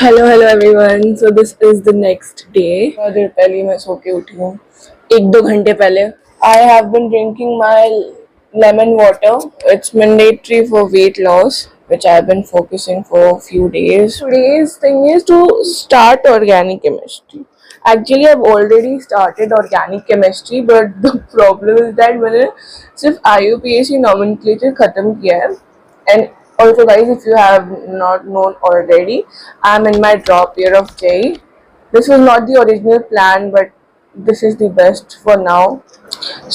Hello everyone. So this is the next day. थोड़ा देर पहले मैं सो के उठी हूँ, 1-2 घंटे पहले। I have been drinking my lemon water. It's mandatory for weight loss, which I've been focusing for a few days. Today's thing is to start organic chemistry. Actually, I've already started organic chemistry, but the problem is that मैंने सिर्फ IUPAC nomenclature खत्म किया है. And also, guys, if you have not known already, I'm in my drop year of JEE. This was not the original plan, but this is the best for now.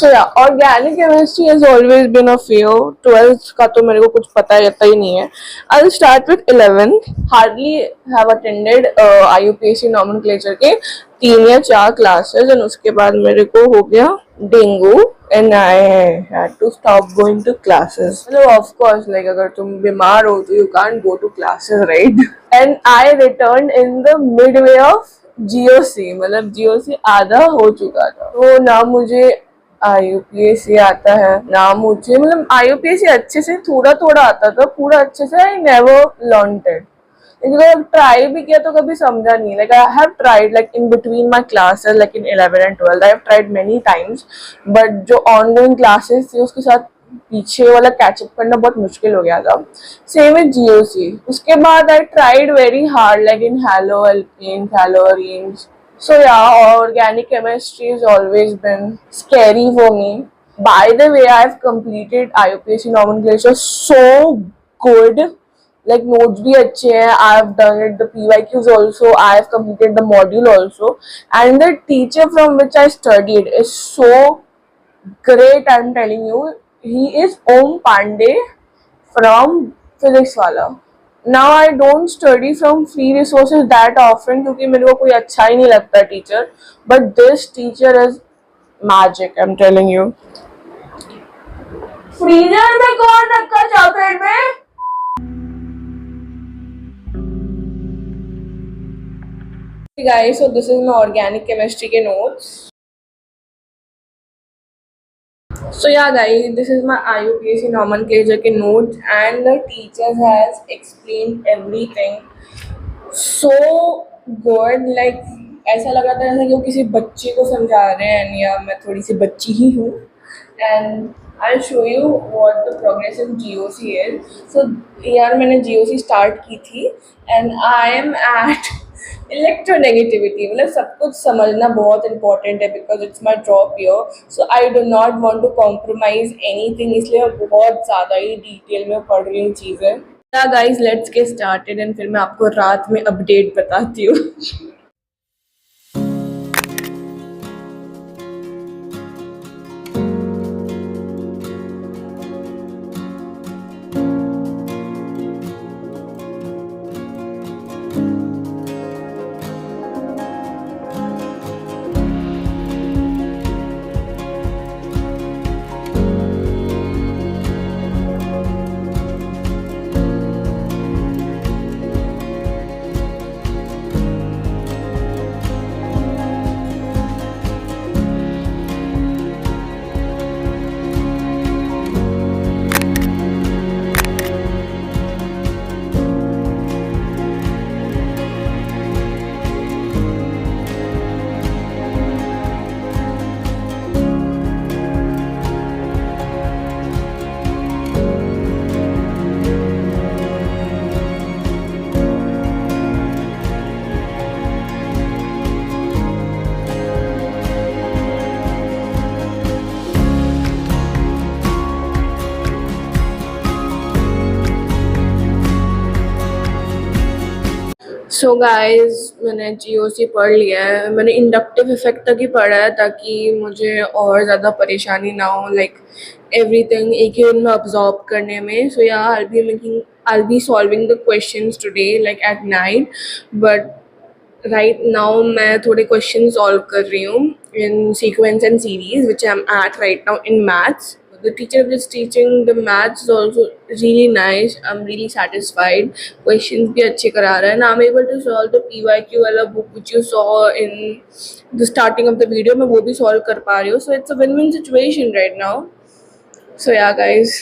So yeah, organic chemistry has always been a fear. 12th का तो मेरे को कुछ पता ही नहीं है. I'll start with 11th. Hardly have attended IUPAC nomenclature के 3 या 4 classes, and उसके बाद मेरे को हो गया dengue and I had to stop going to classes. So of course, like अगर तुम बीमार हो तो you can't go to classes, right? And I returned in the midway of GOC. मतलब GOC आधा हो चुका था, तो ना मुझे IUPAC आता है ना मुझे, मतलब IUPAC अच्छे से थोड़ा थोड़ा आता था, पूरा अच्छे से I never learned it. लेकिन ट्राई भी किया तो कभी समझा नहीं. Like I have tried like in between my classes, like in 11 and 12 I have tried many times, but जो ऑनगोइंग क्लासेस थी उसके साथ पीछे वाला कैचअप करना बहुत मुश्किल हो गया था. Same with GOC. उसके बाद I tried very hard like in haloalkanes, haloarenes. So yeah, organic chemistry has always been scary for me. By the way, I've completed IUPAC nomenclature so good. Like notes भी अच्छे हैं. I've done it. The PYQs also. I've completed the module also. And the teacher from which I studied is so great. I'm telling you, he is Om Pandey from physics वाला. Now I don't study from free resources that often क्योंकि मेरे को कोई अच्छा ही नहीं लगता teacher. But this teacher is magic. I'm telling you. Freezer में कौन रखा चॉकलेट में? Hey guys, so this is my organic chemistry के notes. So yeah guys, this is my IUPAC nomenclature के notes and the teacher has explained everything so good. Like ऐसा लग रहा था जैसे कि वो किसी बच्चे को समझा रहे हैं, या मैं थोड़ी सी बच्ची ही हूँ. And I'll show you what the progress in GOC is. So यार मैंने GOC start की थी and I am at electronegativity. मतलब सब कुछ समझना बहुत इंपॉर्टेंट है because it's my drop year. So I do not want to compromise anything, इसलिए मैं बहुत ज़्यादा ही डिटेल में पढ़ रही हूँ चीज़ें. Guys let's get started and फिर मैं आपको रात में अपडेट बताती हूँ. सो गाइज मैंने GOC पढ़ लिया है. मैंने इंडक्टिव इफेक्ट तक ही पढ़ा है ताकि मुझे और ज़्यादा परेशानी ना हो, लाइक एवरीथिंग एक ही दिन में अब्जॉर्ब करने में. सो या I'll be solving the questions today like at night, but right now मैं थोड़े questions solve कर रही हूँ in sequence and series which I'm at right now in maths. The teacher is teaching the maths is also really nice. I'm really satisfied. Questions भी अच्छे करा रहा है and I'm able to solve the PYQ वाला book which you saw in the starting of the video. मैं वो भी solve कर पा रही हूँ. So it's a win-win situation right now. So yeah guys.